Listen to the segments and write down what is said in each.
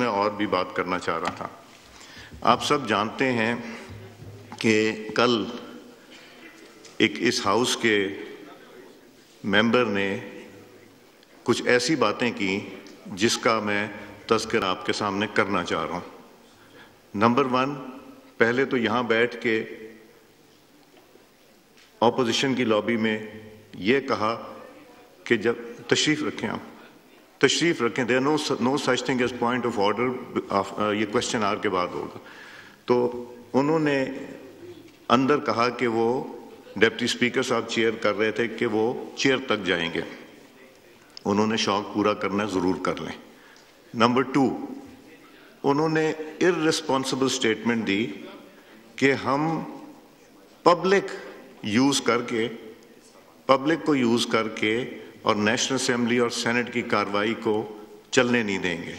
میں اور بھی بات کرنا چاہ رہا تھا. آپ سب جانتے ہیں کہ کل ایک اس ہاؤس کے ممبر نے کچھ ایسی باتیں کی جس کا میں تذکرہ آپ کے سامنے کرنا چاہ رہا ہوں. نمبر 1، پہلے تو یہاں بیٹھ کے اپوزیشن کی لابی میں یہ کہا کہ جب تشریف رکھیں، آپ تشریف رکھیں، there no such thing as point of order, یہ کوشچن آر کے بعد ہوگا. تو انہوں نے اندر کہا کہ وہ ڈپٹی اسپیکر صاحب چیئر کر رہے تھے کہ وہ چیئر تک جائیں گے. انہوں نے شوق پورا کرنا ہے، ضرور کر لیں. نمبر 2، انہوں نے ارسپانسبل اسٹیٹمنٹ دی کہ ہم پبلک کو یوز کر کے اور نیشنل اسمبلی اور سینٹ کی کارروائی کو چلنے نہیں دیں گے.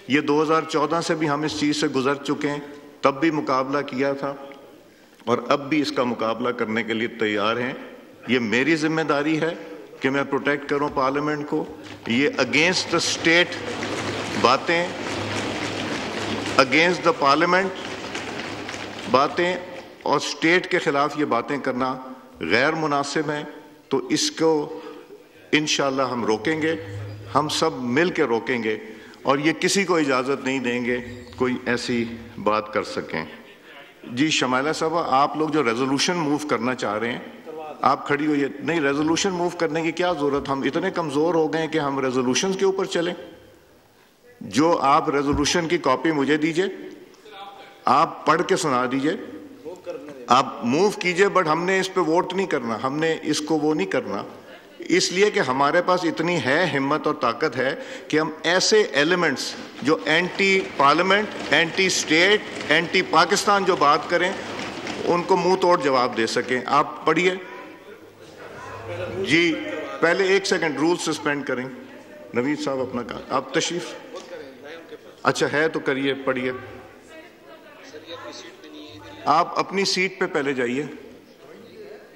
یہ 2014 سے بھی ہم اس چیز سے گزر چکے ہیں، تب بھی مقابلہ کیا تھا اور اب بھی اس کا مقابلہ کرنے کے لیے تیار ہیں. یہ میری ذمہ داری ہے کہ میں پروٹیکٹ کروں پارلیمنٹ کو. یہ اگینسٹ دا اسٹیٹ باتیں، اگینسٹ دا پارلیمنٹ باتیں اور اسٹیٹ کے خلاف یہ باتیں کرنا غیر مناسب ہیں. تو اس کو انشاءاللہ ہم روکیں گے، ہم سب مل کے روکیں گے اور یہ کسی کو اجازت نہیں دیں گے کوئی ایسی بات کر سکیں. جی شمائلہ صاحبہ، آپ لوگ جو ریزولوشن موو کرنا چاہ رہے ہیں، آپ کھڑی ہوئی. نہیں، ریزولوشن موو کرنے کی کیا ضرورت؟ ہم اتنے کمزور ہو گئے ہیں کہ ہم ریزولوشنز کے اوپر چلیں. جو آپ ریزولوشن کی کاپی مجھے دیجئے، آپ پڑھ کے سنا دیجئے، آپ موو کیجئے، بٹ ہم نے اس پہ ووٹ نہیں کرنا، ہم نے اس کو وہ نہیں کرنا. اس لیے کہ ہمارے پاس اتنی ہے ہمت اور طاقت ہے کہ ہم ایسے ایلیمنٹس جو anti parliament, anti state, anti Pakistan جو بات کریں ان کو منہ توڑ جواب دے سکیں. آپ پڑھیے. جی پہلے 1 سیکنڈ، رول سسپینڈ کریں. نوید صاحب اپنا کہا، آپ تشریف. اچھا ہے تو کریے، پڑھیے. آپ اپنی سیٹ پہ پہلے جائیے.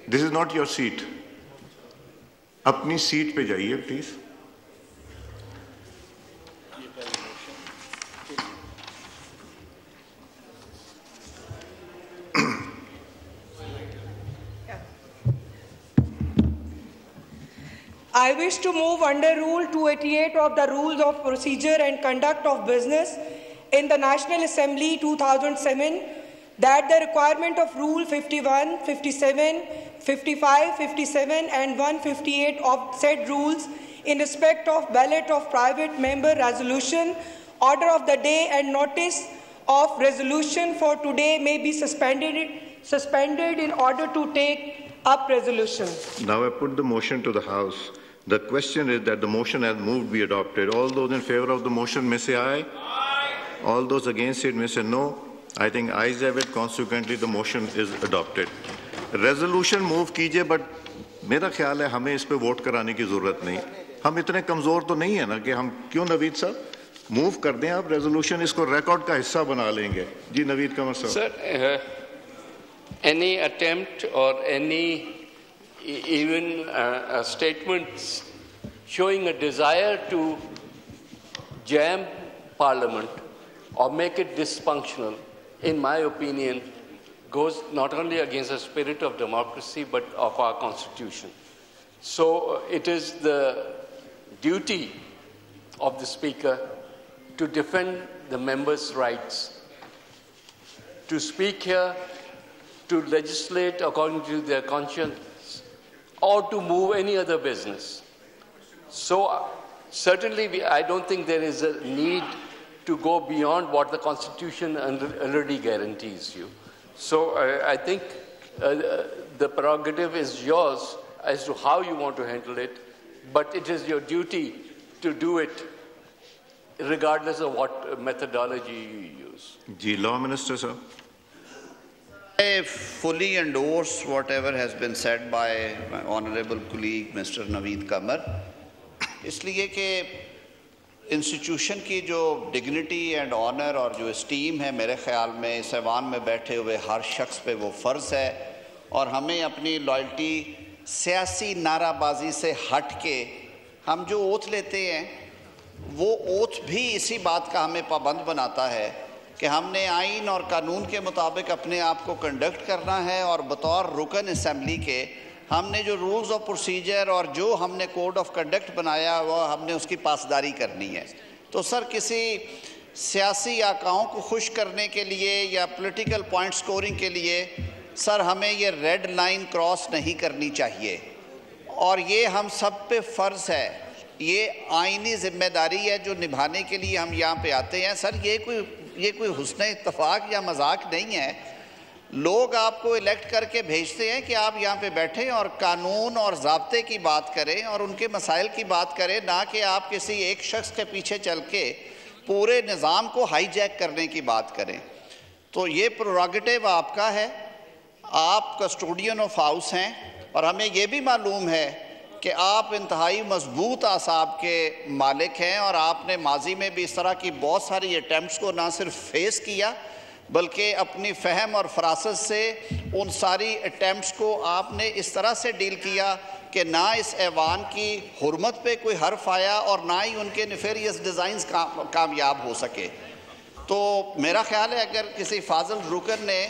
دس از ناٹ یور سیٹ. اپنی سیٹ پہ جائیے please. I wish to move under Rule 288 of the Rules of Procedure and Conduct of Business in the National Assembly 2007 that the requirement of Rule 51, 57, 55, 57 and 158 of said rules in respect of ballot of private member resolution, order of the day and notice of resolution for today may be suspended in order to take up resolution. Now I put the motion to the House. The question is that the motion as moved be adopted. All those in favor of the motion may say aye. Aye. All those against it may say no. I think ayes have it. Consequently, the motion is adopted. Resolution move کیجئے, but میرا خیال ہے ہمیں اس پہ vote کرانے کی ضرورت نہیں. ہم اتنے کمزور تو نہیں ہیں نا کہ ہم کیوں. نوید صاحب موو کر دیں آپ ریزولوشن, اس کو ریکارڈ کا حصہ بنا لیں گے. جی نوید قمر صاحب. Sir, any attempt or any even statements showing a desire to jam Parliament or make it dysfunctional, in my opinion, goes not only against the spirit of democracy but of our Constitution. So it is the duty of the Speaker to defend the members' rights, to speak here, to legislate according to their conscience, or to move any other business. So certainly I don't think there is a need to go beyond what the Constitution already guarantees you. So I think the prerogative is yours as to how you want to handle it, but it is your duty to do it regardless of what methodology you use. Ji, Law Minister, sir. I fully endorse whatever has been said by my honorable colleague Mr. Naveed Qamar. اس لیے کہ institution کی جو dignity and honour اور جو esteem ہے میرے خیال میں اس ایوان میں بیٹھے ہوئے ہر شخص پہ وہ فرض ہے, اور ہمیں اپنی لائلٹی سیاسی نعرہ بازی سے ہٹ کے ہم جو اوتھ لیتے ہیں وہ اوتھ بھی اسی بات کا ہمیں پابند بناتا ہے کہ ہم نے آئین اور قانون کے مطابق اپنے آپ کو کنڈکٹ کرنا ہے، اور بطور رکن اسمبلی کے ہم نے جو رولز آف پروسیجر اور جو ہم نے کوڈ آف کنڈکٹ بنایا وہ ہم نے اس کی پاسداری کرنی ہے۔ تو سر کسی سیاسی آقاؤں کو خوش کرنے کے لیے یا پولیٹیکل پوائنٹ سکورنگ کے لیے سر ہمیں یہ ریڈ لائن کراس نہیں کرنی چاہیے، اور یہ ہم سب پہ فرض ہے، یہ آئینی ذمہ داری ہے جو نبھانے کے لیے ہم یہاں پہ آتے ہیں۔ سر یہ کوئی حسن اتفاق یا مذاق نہیں ہے، لوگ آپ کو الیکٹ کر کے بھیجتے ہیں کہ آپ یہاں پہ بیٹھیں اور قانون اور ضابطے کی بات کریں اور ان کے مسائل کی بات کریں، نہ کہ آپ کسی ایک شخص کے پیچھے چل کے پورے نظام کو ہائی جیک کرنے کی بات کریں۔ تو یہ پروگیٹو آپ کا ہے، آپ کسٹوڈین آف ہاؤس ہیں، اور ہمیں یہ بھی معلوم ہے کہ آپ انتہائی مضبوط اعصاب کے مالک ہیں، اور آپ نے ماضی میں بھی اس طرح کی بہت ساری اٹیمپٹس کو نہ صرف فیس کیا بلکہ اپنی فہم اور فراست سے ان ساری اٹیمپٹس کو آپ نے اس طرح سے ڈیل کیا کہ نہ اس ایوان کی حرمت پہ کوئی حرف آیا اور نہ ہی ان کے نیفیریس ڈیزائنز کامیاب ہو سکے۔ تو میرا خیال ہے اگر کسی فاضل رکن نے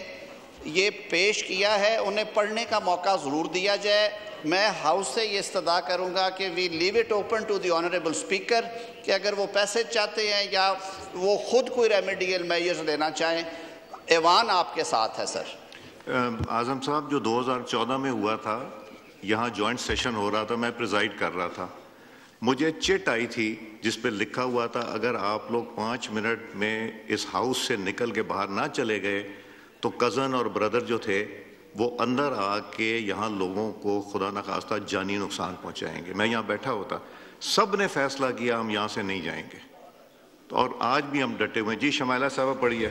یہ پیش کیا ہے انہیں پڑھنے کا موقع ضرور دیا جائے۔ میں ہاؤس سے یہ استدعا کروں گا کہ we leave it open to the honourable speaker کہ اگر وہ پیسے چاہتے ہیں یا وہ خود کوئی ریمیڈیل میئرز لینا چاہیں، ایوان آپ کے ساتھ ہے سر۔ اعظم صاحب، جو 2014 میں ہوا تھا، یہاں جوائنٹ سیشن ہو رہا تھا، میں پریزائڈ کر رہا تھا، مجھے چٹ آئی تھی جس پہ لکھا ہوا تھا اگر آپ لوگ 5 منٹ میں اس ہاؤس سے نکل کے باہر نہ چلے گئے تو کزن اور بردر جو تھے وہ اندر آ کے یہاں لوگوں کو خدا نخواستہ جانی نقصان پہنچائیں گے۔ میں یہاں بیٹھا ہوتا، سب نے فیصلہ کیا ہم یہاں سے نہیں جائیں گے، اور آج بھی ہم ڈٹے ہوئے ہیں۔ جی شمائلہ صاحبہ پڑھیے۔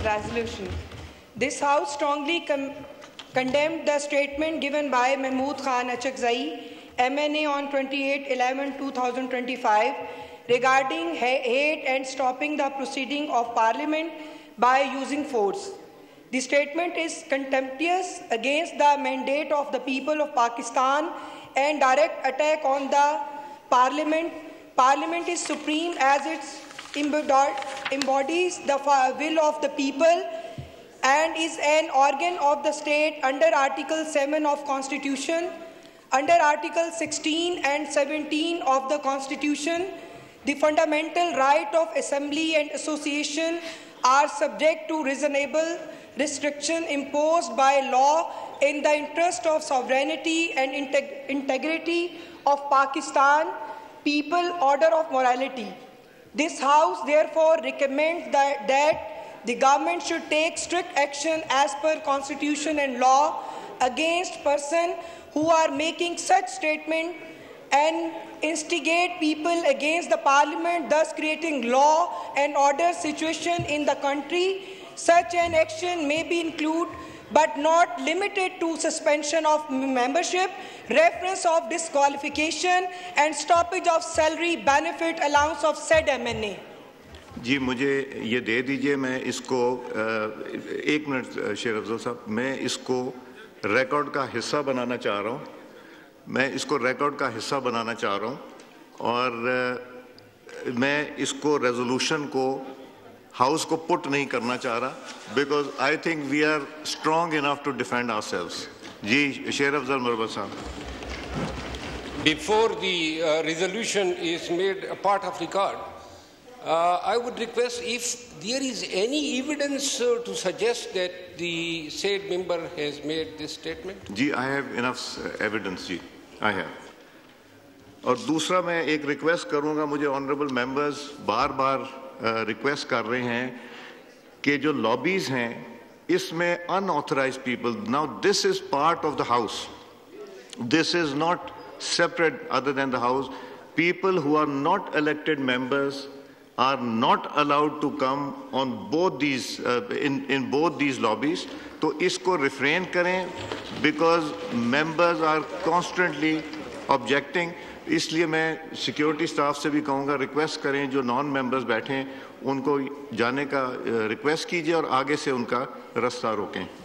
Resolution. This House strongly condemned the statement given by Mahmood Khan Achakzai, MNA, on 28/11/2025 regarding hate and stopping the proceeding of Parliament by using force. The statement is contemptuous against the mandate of the people of Pakistan and direct attack on the Parliament. Parliament is supreme as it embodies the will of the people and is an organ of the state under Article 7 of Constitution. Under Article 16 and 17 of the Constitution, the fundamental right of assembly and association are subject to reasonable restriction imposed by law in the interest of sovereignty and integrity of Pakistan, people, order of morality. This House therefore recommends that the government should take strict action as per Constitution and law against persons who are making such statement and instigate people against the Parliament, thus creating law and order situation in the country. Such an action may be included but not limited to suspension of membership, reference of disqualification and stoppage of salary, benefit, allowance of said MNA. جی مجھے یہ دے دیجئے، میں اس کو 1 minute شیر افضل صاحب، میں اس کو record کا حصہ بنانا چاہ رہا ہوں، اور میں اس کو ریزولوشن کو ہاؤس کو پٹ نہیں کرنا چاہ رہا، because I think we are strong enough to defend ourselves. جی شیر افضل مربت صاحب۔ Before the resolution is made a part of record, I would request if there is any evidence to suggest that the said member has made this statement. G I have enough evidence، G I have۔ اور دوسرا میں ایک request کروں گا، مجھے honourable members بار بار request کر رہے ہیں کہ جو لابیز ہیں اس میں unauthorized people, now this is part of the house, this is not separate other than the house, people who are not elected members are not allowed to come on both these in both these lobbies. تو اس کو refrain کریں because members are constantly objecting۔ اس لیے میں security staff سے بھی کہوں گا request کریں جو نان ممبرز بیٹھیں ان کو جانے کا ریکویسٹ کیجیے اور آگے سے ان کا رستہ روکیں۔